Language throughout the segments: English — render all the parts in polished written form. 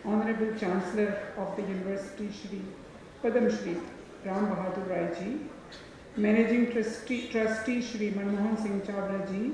Honorable Chancellor of the University, Shri Padam Shri Ram Bahadur Rai Ji, Managing Trustee Shri Manmohan Singh Chawla Ji,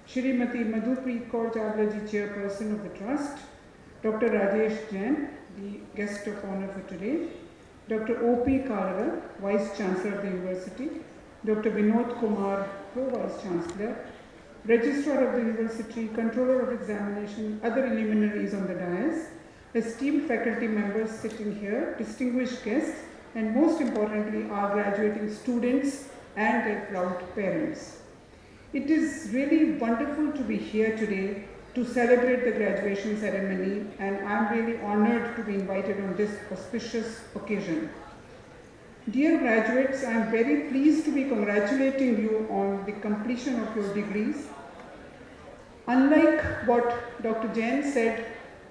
Shrimati Madhupreet Kaur Chawla Ji, Chairperson of the Trust, Dr. Rajesh Jain, the guest of honor for today, Dr. O.P. Kalra, Vice Chancellor of the University, Dr. Vinod Kumar, Pro-Vice Chancellor, Registrar of the University, Controller of Examination, other luminaries on the dais, esteemed faculty members sitting here, distinguished guests, and most importantly, our graduating students and their proud parents. It is really wonderful to be here today to celebrate the graduation ceremony, and I'm really honored to be invited on this auspicious occasion. Dear graduates, I am very pleased to be congratulating you on the completion of your degrees. Unlike what Dr. Jain said,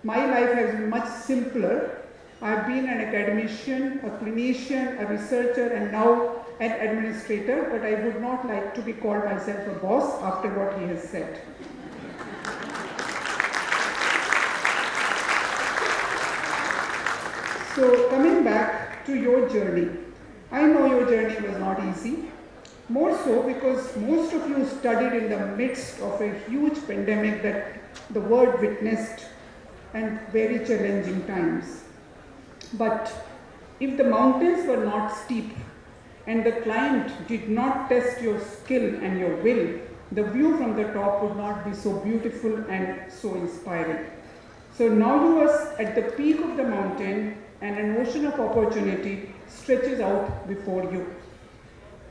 my life has been much simpler. I've been an academician, a clinician, a researcher, and now an administrator, but I would not like to be called myself a boss after what he has said. So coming back to your journey, I know your journey was not easy, more so because most of you studied in the midst of a huge pandemic that the world witnessed and very challenging times. But if the mountains were not steep and the climb did not test your skill and your will, the view from the top would not be so beautiful and so inspiring. So now you are at the peak of the mountain and an ocean of opportunity stretches out before you.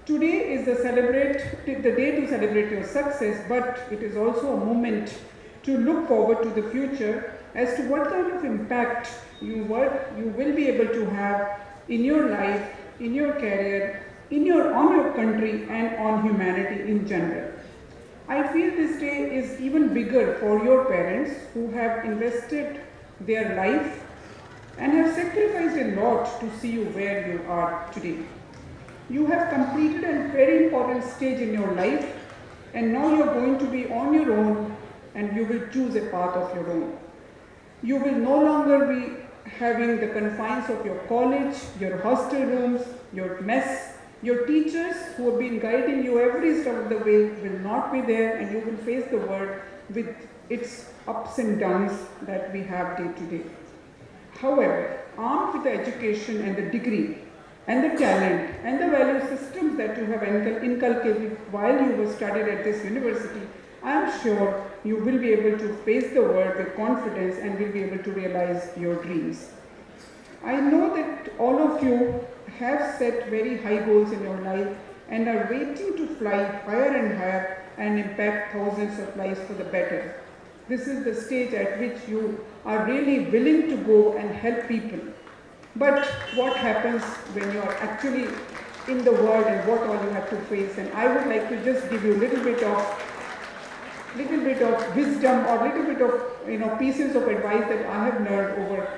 Today is the day to celebrate your success, but it is also a moment to look forward to the future as to what kind of impact you will be able to have in your life, in your career, on your country, and on humanity in general. I feel this day is even bigger for your parents who have invested their life and have sacrificed a lot to see you where you are today. You have completed a very important stage in your life, and now you're going to be on your own and you will choose a path of your own. You will no longer be having the confines of your college, your hostel rooms, your mess. Your teachers who have been guiding you every step of the way will not be there, and you will face the world with its ups and downs that we have day to day. However, armed with the education and the degree and the talent and the value systems that you have inculcated while you were studied at this university, I am sure you will be able to face the world with confidence and will be able to realize your dreams. I know that all of you have set very high goals in your life and are waiting to fly higher and higher and impact thousands of lives for the better. This is the stage at which you are really willing to go and help people. But what happens when you are actually in the world and what all you have to face? And I would like to just give you a little bit of wisdom or little bit of pieces of advice that I have learned over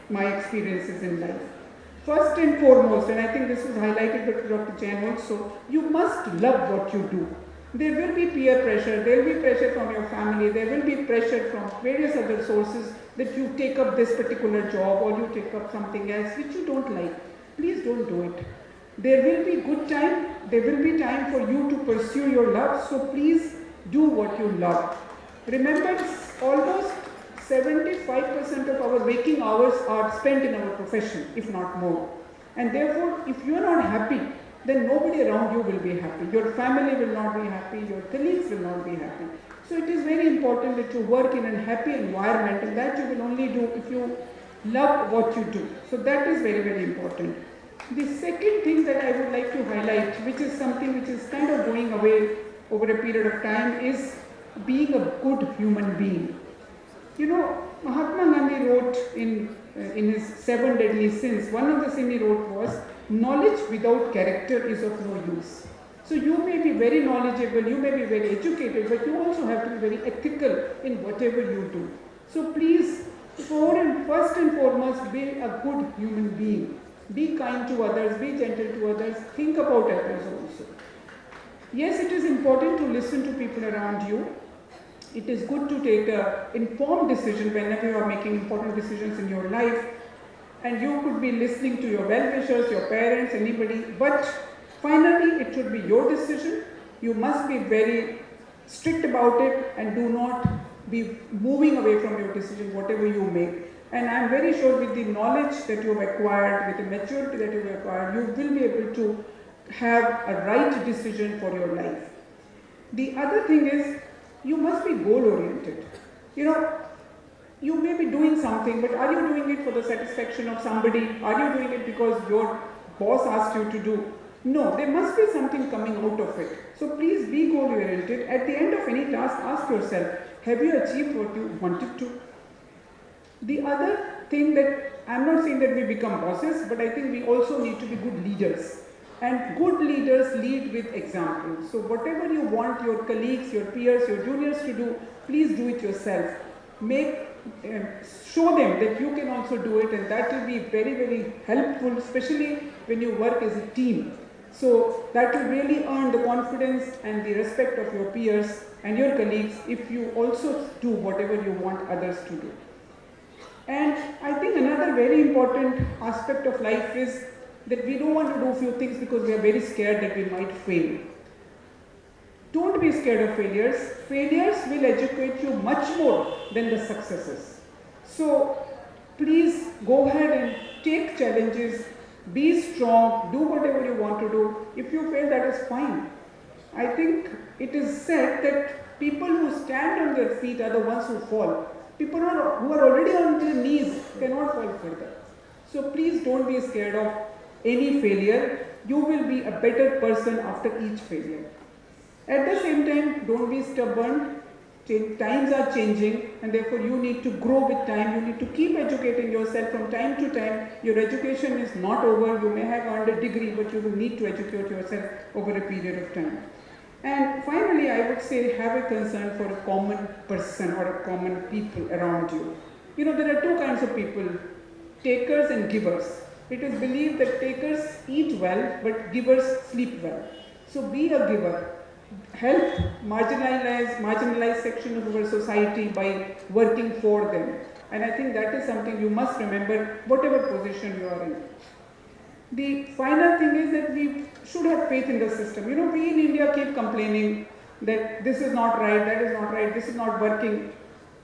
my experiences in life. First and foremost, and I think this was highlighted by Dr. Jain also, you must love what you do. There will be peer pressure, there will be pressure from your family, there will be pressure from various other sources that you take up this particular job or you take up something else which you don't like. Please don't do it. There will be good time, there will be time for you to pursue your love, so please do what you love. Remember, almost 75% of our waking hours are spent in our profession, if not more. And therefore, if you are not happy, then nobody around you will be happy. Your family will not be happy, your colleagues will not be happy. So it is very important that you work in a happy environment, and that you will only do if you love what you do. So that is very, very important. The second thing that I would like to highlight, which is something which is kind of going away over a period of time, is being a good human being. You know, Mahatma Gandhi wrote in his 7 deadly sins, one of the sins he wrote was, knowledge without character is of no use. So you may be very knowledgeable, you may be very educated, but you also have to be very ethical in whatever you do. So please, first and foremost, be a good human being. Be kind to others, be gentle to others, think about others also. Yes, it is important to listen to people around you, It is good to take an informed decision whenever you are making important decisions in your life. And you could be listening to your well-wishers, your parents, anybody, but finally it should be your decision. You must be very strict about it and do not be moving away from your decision, whatever you make. And I'm very sure with the knowledge that you've acquired, with the maturity that you've acquired, you will be able to have a right decision for your life. The other thing is, you must be goal-oriented. You may be doing something, but are you doing it for the satisfaction of somebody? Are you doing it because your boss asked you to do? No, there must be something coming out of it. So please be goal-oriented. At the end of any task, ask yourself, have you achieved what you wanted to? The other thing that, I'm not saying that we become bosses, but I think we also need to be good leaders. And good leaders lead with examples. So whatever you want your colleagues, your peers, your juniors to do, please do it yourself. Show them that you can also do it, and that will be very, very helpful, especially when you work as a team. So that will really earn the confidence and the respect of your peers and your colleagues if you also do whatever you want others to do. And I think another very important aspect of life is that we don't want to do a few things because we are very scared that we might fail. Don't be scared of failures. Failures will educate you much more than the successes. So please go ahead and take challenges, be strong, do whatever you want to do. If you fail, that is fine. I think it is said that people who stand on their feet are the ones who fall. People who are already on their knees cannot fall further. So please don't be scared of any failure. You will be a better person after each failure. At the same time, don't be stubborn. Times are changing, and therefore you need to grow with time. You need to keep educating yourself from time to time. Your education is not over. You may have earned a degree, but you will need to educate yourself over a period of time. And finally, I would say have a concern for a common person or a common people around you. There are two kinds of people, takers and givers. It is believed that takers eat well, but givers sleep well. So be a giver. Help marginalized section of our society by working for them. And I think that is something you must remember, whatever position you are in. The final thing is that we should have faith in the system. We in India keep complaining that this is not right, that is not right, this is not working.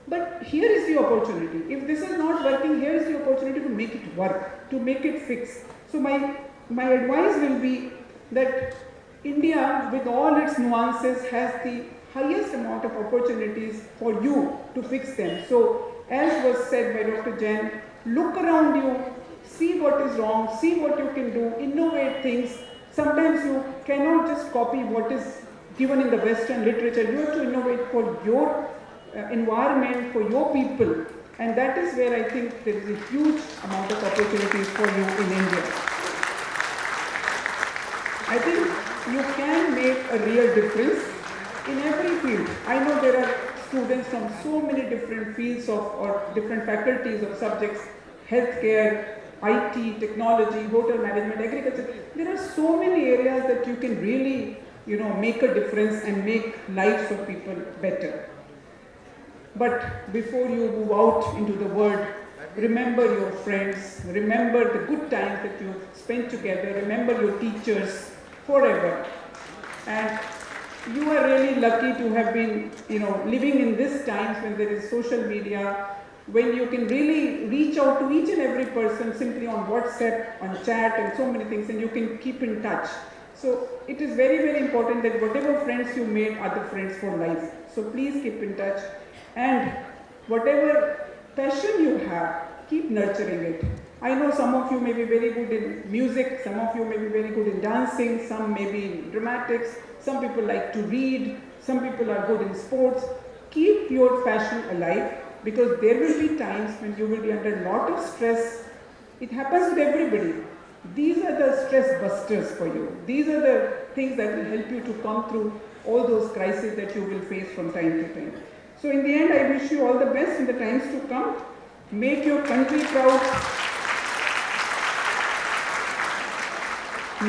But here is the opportunity. If this is not working, here is the opportunity to make it work, to make it fix. So my advice will be that India, with all its nuances, has the highest amount of opportunities for you to fix them. So, as was said by Dr. Jain, look around you, see what is wrong, see what you can do, innovate things. Sometimes you cannot just copy what is given in the Western literature. You have to innovate for your environment, for your people. And that is where I think there is a huge amount of opportunities for you in India. I think you can make a real difference in every field. I know there are students from so many different fields or different faculties of subjects, healthcare, IT, technology, hotel management, agriculture. There are so many areas that you can really, make a difference and make lives of people better. But before you move out into the world, remember your friends, remember the good times that you spent together, remember your teachers forever. And you are really lucky to have been, living in these times when there is social media, when you can really reach out to each and every person simply on WhatsApp, on chat, and so many things, and you can keep in touch. So it is very, very important that whatever friends you made are the friends for life. So please keep in touch. And whatever passion you have, keep nurturing it. I know some of you may be very good in music, some of you may be very good in dancing, some may be in dramatics, some people like to read, some people are good in sports. Keep your passion alive, because there will be times when you will be under a lot of stress. It happens with everybody. These are the stress busters for you. These are the things that will help you to come through all those crises that you will face from time to time. So in the end, I wish you all the best in the times to come. Make your country proud.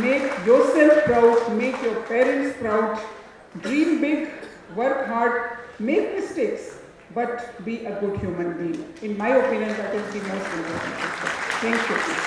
Make yourself proud. Make your parents proud. Dream big, work hard, make mistakes, but be a good human being. In my opinion, that is the most important aspect. Thank you.